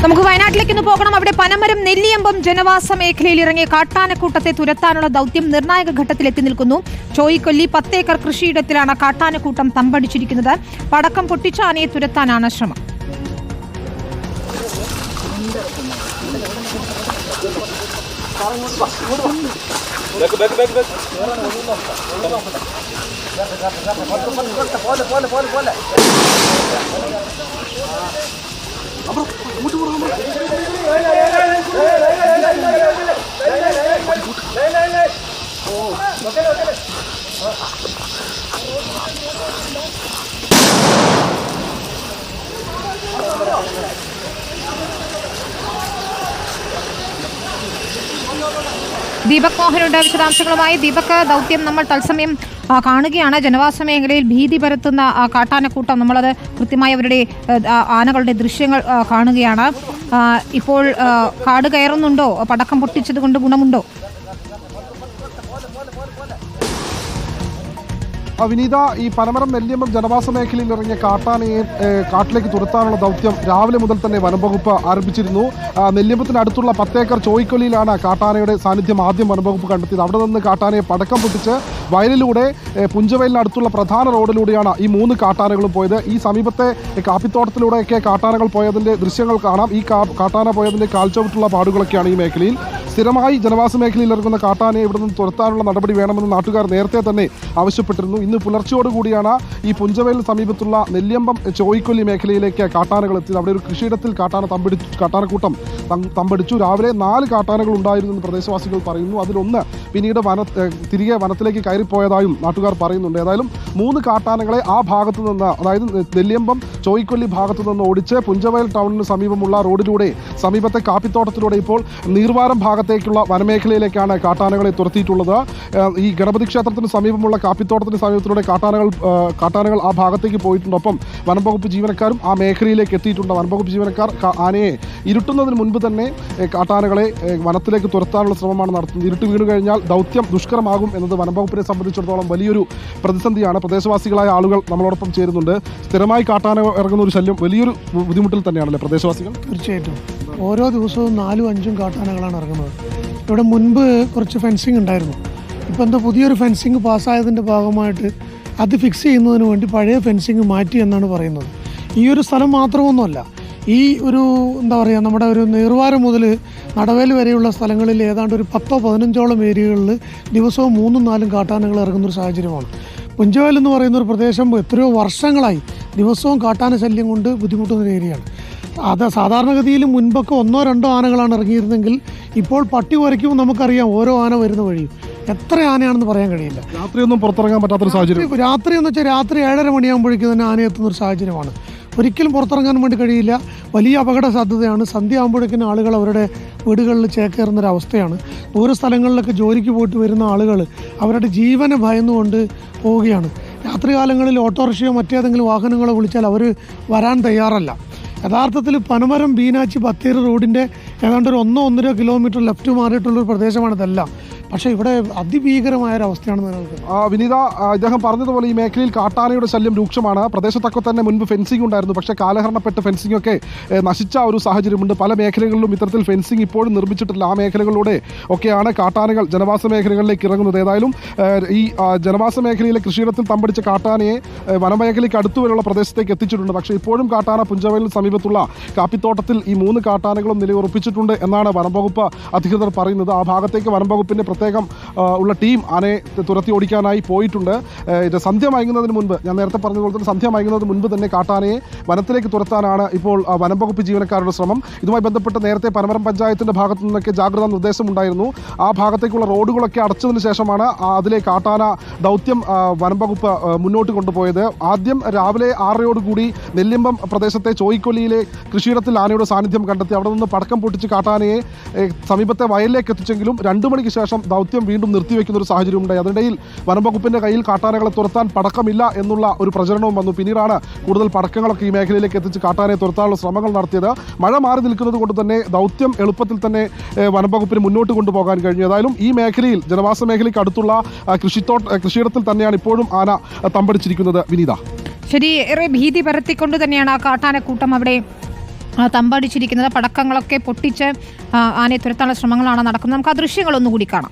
നമുക്ക് വയനാട്ടിലേക്ക് ഒന്ന് പോകണം. അവിടെ പനമരം നെല്ലിയമ്പം ജനവാസ മേഖലയിൽ ഇറങ്ങിയ കാട്ടാനക്കൂട്ടത്തെ തുരത്താനുള്ള ദൗത്യം നിർണായക ഘട്ടത്തിലെത്തി നിൽക്കുന്നു. ചോയിക്കൊല്ലി 10 ഏക്കർ കൃഷിയിടത്തിലാണ് കാട്ടാനക്കൂട്ടം തമ്പടിച്ചിരിക്കുന്നത്. പടക്കം പൊട്ടിച്ച ആനയെ തുരത്താനാണ് ശ്രമം. ദീപക് മോഹനുണ്ട് വിശദാംശങ്ങളുമായി. ദീപക്, ദൗത്യം നമ്മൾ തത്സമയം കാണുകയാണ്. ജനവാസ മേഖലയിൽ ഭീതി പരത്തുന്ന കാട്ടാനക്കൂട്ടം, നമ്മളത് കൃത്യമായി അവരുടെ ആനകളുടെ ദൃശ്യങ്ങൾ കാണുകയാണ്. ഇപ്പോൾ കാട് കയറുന്നുണ്ടോ? പടക്കം പൊട്ടിച്ചത് കൊണ്ട് ഗുണമുണ്ടോ? വിനീത, ഈ പനമരം നെല്ലിയമ്പം ജനവാസ മേഖലയിൽ ഇറങ്ങിയ കാട്ടാനയെ കാട്ടിലേക്ക് തുരത്താനുള്ള ദൗത്യം രാവിലെ മുതൽ തന്നെ വനംവകുപ്പ് ആരംഭിച്ചിരുന്നു. നെല്ലിയമ്പത്തിന് അടുത്തുള്ള 10 ഏക്കർ ചോയിക്കൊല്ലിയിലാണ് കാട്ടാനയുടെ സാന്നിധ്യം ആദ്യം വനംവകുപ്പ് കണ്ടെത്തിയത്. അവിടെ നിന്ന് കാട്ടാനയെ പടക്കം പൊട്ടിച്ച് വയലിലൂടെ പുഞ്ചവയലിനടുത്തുള്ള പ്രധാന റോഡിലൂടെയാണ് ഈ 3 കാട്ടാനകളും പോയത്. ഈ സമീപത്തെ കാപ്പിത്തോട്ടത്തിലൂടെയൊക്കെ കാട്ടാനകൾ പോയതിൻ്റെ ദൃശ്യങ്ങൾ കാണാം. ഈ കാട്ടാന പോയതിൻ്റെ കാൽച്ചുവട്ടുള്ള പാടുകളൊക്കെയാണ് ഈ മേഖലയിൽ. സ്ഥിരമായി ജനവാസ മേഖലയിൽ ഇറങ്ങുന്ന കാട്ടാനയെ ഇവിടെ നിന്ന് തുരത്താനുള്ള നടപടി വേണമെന്ന് നാട്ടുകാർ നേരത്തെ തന്നെ ആവശ്യപ്പെട്ടിരുന്നു. ഇന്ന് പുലർച്ചയോടുകൂടിയാണ് ഈ പുഞ്ചവയലിന് സമീപത്തുള്ള നെല്ലിയമ്പം ചോയിക്കൊല്ലി മേഖലയിലേക്ക് കാട്ടാനകൾ എത്തിയത്. അവിടെ ഒരു കൃഷിയിടത്തിൽ കാട്ടാനക്കൂട്ടം തമ്പടിച്ചു. രാവിലെ 4 കാട്ടാനകൾ ഉണ്ടായിരുന്നു എന്ന് പ്രദേശവാസികൾ പറയുന്നു. അതിലൊന്ന് പിന്നീട് തിരികെ വനത്തിലേക്ക് കയറിപ്പോയതായും നാട്ടുകാർ പറയുന്നുണ്ട്. ഏതായാലും 3 കാട്ടാനകളെ ആ ഭാഗത്തു നിന്ന്, അതായത് നെല്ലിയമ്പം ചോയിക്കൊല്ലി ഭാഗത്തു നിന്ന് ഓടിച്ച് പുഞ്ചവയൽ ടൗണിന് സമീപമുള്ള റോഡിലൂടെ സമീപത്തെ കാപ്പിത്തോട്ടത്തിലൂടെ ഇപ്പോൾ നീർവാരം ഭാഗത്തേക്കുള്ള വനമേഖലയിലേക്കാണ് കാട്ടാനകളെ തുരത്തിയിട്ടുള്ളത്. ഈ ഗണപതി ക്ഷേത്രത്തിന് സമീപമുള്ള കാപ്പിത്തോട്ടത്തിന് സമീപത്തിലൂടെ കാട്ടാനകൾ ആ ഭാഗത്തേക്ക് പോയിട്ടുണ്ട്. ഒപ്പം വനംവകുപ്പ് ജീവനക്കാരും ആ മേഖലയിലേക്ക് എത്തിയിട്ടുണ്ട്. വനംവകുപ്പ് ജീവനക്കാർ ആനയെ ഇരുട്ടുന്നതിന് മുൻപ് തന്നെ കാട്ടാനകളെ വനത്തിലേക്ക് തുരത്താനുള്ള ശ്രമമാണ് നടത്തുന്നത്. ഇരുട്ട് വീണു കഴിഞ്ഞാൽ ദൗത്യം ദുഷ്കരമാകും എന്നത് വനംവകുപ്പിനെ സംബന്ധിച്ചിടത്തോളം വലിയൊരു പ്രതിസന്ധിയാണ്. പ്രദേശവാസികളായ ആളുകൾ നമ്മളോടൊപ്പം ചേരുന്നുണ്ട്. സ്ഥിരമായി കാട്ടാന ഇറങ്ങുന്ന ഒരു ശല്യം വലിയൊരു ബുദ്ധിമുട്ടിൽ തന്നെയാണല്ലേ പ്രദേശവാസികൾ? തീർച്ചയായിട്ടും ഓരോ ദിവസവും 4-5 കാട്ടാനകളാണ് ഇറങ്ങുന്നത്. ഇവിടെ മുൻപ് കുറച്ച് ഫെൻസിങ് ഉണ്ടായിരുന്നു. ഇപ്പോൾ എന്തോ പുതിയൊരു ഫെൻസിങ് പാസ്സായതിൻ്റെ ഭാഗമായിട്ട് അത് ഫിക്സ് ചെയ്യുന്നതിന് വേണ്ടി പഴയ ഫെൻസിങ് മാറ്റി എന്നാണ് പറയുന്നത്. ഈ ഒരു സ്ഥലം മാത്രമൊന്നുമല്ല, ഈ ഒരു എന്താ പറയുക, നമ്മുടെ ഒരു നീർവാരം മുതൽ നടവേൽ വരെയുള്ള സ്ഥലങ്ങളിൽ ഏതാണ്ട് ഒരു 10-15ഓളം ഏരിയകളിൽ ദിവസവും 3-4 കാട്ടാനകൾ ഇറങ്ങുന്നൊരു സാഹചര്യമാണ്. പുഞ്ചവയൽ എന്ന് പറയുന്ന ഒരു പ്രദേശം എത്രയോ വർഷങ്ങളായി ദിവസവും കാട്ടാന ശല്യം കൊണ്ട് ബുദ്ധിമുട്ടുന്നൊരു ഏരിയയാണ്. അത് സാധാരണഗതിയിൽ മുൻപൊക്കെ 1-2 ആനകളാണ് ഇറങ്ങിയിരുന്നെങ്കിൽ ഇപ്പോൾ പട്ടി കുരയ്ക്കുമ്പോൾ നമുക്കറിയാം ഓരോ ആന വരുന്ന വഴിയും എത്ര ആനയാണെന്ന് പറയാൻ കഴിയില്ല. രാത്രിയൊന്നും പുറത്തിറങ്ങാൻ പറ്റാത്തൊരു സാഹചര്യം. രാത്രി എന്ന് വെച്ചാൽ രാത്രി 7:30 മണിയാകുമ്പോഴേക്കും തന്നെ ആന എത്തുന്നൊരു സാഹചര്യമാണ്. ഒരിക്കലും പുറത്തിറങ്ങാൻ വേണ്ടി കഴിയില്ല. വലിയ അപകട സാധ്യതയാണ്. സന്ധ്യ ആകുമ്പോഴേക്കും ആളുകൾ അവരുടെ വീടുകളിൽ ചേക്കേറുന്നൊരവസ്ഥയാണ്. ദൂര സ്ഥലങ്ങളിലൊക്കെ ജോലിക്ക് പോയിട്ട് വരുന്ന ആളുകൾ അവരുടെ ജീവനെ ഭയന്നുകൊണ്ട് പോവുകയാണ്. രാത്രികാലങ്ങളിൽ ഓട്ടോറിക്ഷയോ മറ്റേതെങ്കിലും വാഹനങ്ങളോ വിളിച്ചാൽ അവർ വരാൻ തയ്യാറല്ല. യഥാർത്ഥത്തിൽ പനമരം ബീനാച്ചി ബത്തേരി റോഡിൻ്റെ ഏതാണ്ട് ഒരു 1-1.5 കിലോമീറ്റർ ലെഫ്റ്റ് മാറിയിട്ടുള്ളൊരു പ്രദേശമാണ് ഇതെല്ലാം. പക്ഷേ ഇവിടെ അതിഭീകരമായൊരവസ്ഥയാണ് നിലനിൽക്കുന്നത്. വിനീത, ഇദ്ദേഹം പറഞ്ഞതുപോലെ ഈ മേഖലയിൽ കാട്ടാനയുടെ ശല്യം രൂക്ഷമാണ്. പ്രദേശത്തൊക്കെ തന്നെ മുൻപ് ഫെൻസിംഗ് ഉണ്ടായിരുന്നു. പക്ഷേ കാലഹരണപ്പെട്ട് ഫെൻസിംഗ് ഒക്കെ നശിച്ച ഒരു സാഹചര്യമുണ്ട്. പല മേഖലകളിലും ഇത്തരത്തിൽ ഫെൻസിംഗ് ഇപ്പോഴും നിർമ്മിച്ചിട്ടില്ല. ആ മേഖലകളിലൂടെ ഒക്കെയാണ് കാട്ടാനകൾ ജനവാസ മേഖലകളിലേക്ക് ഇറങ്ങുന്നത്. ഏതായാലും ഈ ജനവാസ മേഖലയിലെ കൃഷിയിടത്തിൽ തമ്പടിച്ച കാട്ടാനയെ വനമേഖലയ്ക്ക് അടുത്തുവരെയുള്ള പ്രദേശത്തേക്ക് എത്തിച്ചിട്ടുണ്ട്. പക്ഷേ ഇപ്പോഴും കാട്ടാന പുഞ്ചവയലിന് സമീപത്തുള്ള കാപ്പിത്തോട്ടത്തിൽ ഈ 3 കാട്ടാനകളും നിലയുറപ്പിച്ചിട്ടുണ്ട് എന്നാണ് വനംവകുപ്പ് അധികൃതർ പറയുന്നത്. ആ ഭാഗത്തേക്ക് വനംവകുപ്പിൻ്റെ പ്രത്യേകം ഉള്ള ടീം ആനയെ തുരത്തി ഓടിക്കാനായി പോയിട്ടുണ്ട്. ഇത് സന്ധ്യ മയങ്ങുന്നതിന് മുൻപ്, ഞാൻ നേരത്തെ പറഞ്ഞതുപോലെ തന്നെ സന്ധ്യ മയങ്ങുന്നതിന് മുൻപ് തന്നെ കാട്ടാനയെ വനത്തിലേക്ക് തുരത്താനാണ് ഇപ്പോൾ വനംവകുപ്പ് ജീവനക്കാരുടെ ശ്രമം. ഇതുമായി ബന്ധപ്പെട്ട് നേരത്തെ പനമരം പഞ്ചായത്തിൻ്റെ ഭാഗത്തു നിന്നൊക്കെ ജാഗ്രതാ നിർദ്ദേശമുണ്ടായിരുന്നു. ആ ഭാഗത്തേക്കുള്ള റോഡുകളൊക്കെ അടച്ചതിന് ശേഷമാണ് അതിലെ കാട്ടാന ദൗത്യം വനംവകുപ്പ് മുന്നോട്ട് കൊണ്ടുപോയത്. ആദ്യം രാവിലെ 6:30 നെല്ലിയമ്പം പ്രദേശത്തെ ചോയിക്കൊല്ലിയിലെ കൃഷിയിടത്തിൽ ആനയുടെ സാന്നിധ്യം കണ്ടെത്തി. അവിടെ നിന്ന് പടക്കം പൊട്ടിച്ച് കാട്ടാനയെ സമീപത്തെ വയലിലേക്ക് എത്തിച്ചെങ്കിലും 2 മണിക്ക് ശേഷം ദൗത്യം വീണ്ടും നിർത്തിവെക്കുന്ന ഒരു സാഹചര്യം ഉണ്ടായി. അതിനിടയിൽ വനംവകുപ്പിന്റെ കയ്യിൽ കാട്ടാനകളെ തുരത്താൻ പടക്കമില്ല എന്നുള്ള ഒരു പ്രചരണവും വന്നു. പിന്നീടാണ് കൂടുതൽ പടക്കങ്ങളൊക്കെ ഈ മേഖലയിലേക്ക് എത്തിച്ച് കാട്ടാനയെ തുരത്താനുള്ള ശ്രമങ്ങൾ നടത്തിയത്. മഴ മാറി നിൽക്കുന്നത് കൊണ്ട് തന്നെ ദൗത്യം എളുപ്പത്തിൽ തന്നെ വനംവകുപ്പിന് മുന്നോട്ട് കൊണ്ടുപോകാൻ കഴിഞ്ഞു. ഏതായാലും ഈ മേഖലയിൽ ജനവാസ മേഖലയ്ക്ക് അടുത്തുള്ള കൃഷിയിടത്തിൽ തന്നെയാണ് ഇപ്പോഴും ആന തമ്പടിച്ചിരിക്കുന്നത്. വിനീത, ശരി, ഏറെ ഭീതി പരത്തിക്കൊണ്ട് തന്നെയാണ് ആ കാട്ടാനക്കൂട്ടം അവിടെ തമ്പടിച്ചിരിക്കുന്നത്. പടക്കങ്ങളൊക്കെ പൊട്ടിച്ച് ആനയെ തുരത്താനുള്ള ശ്രമങ്ങളാണ് നടക്കുന്നത്. നമുക്ക് ആ ദൃശ്യങ്ങളൊന്നുകൂടി കാണാം.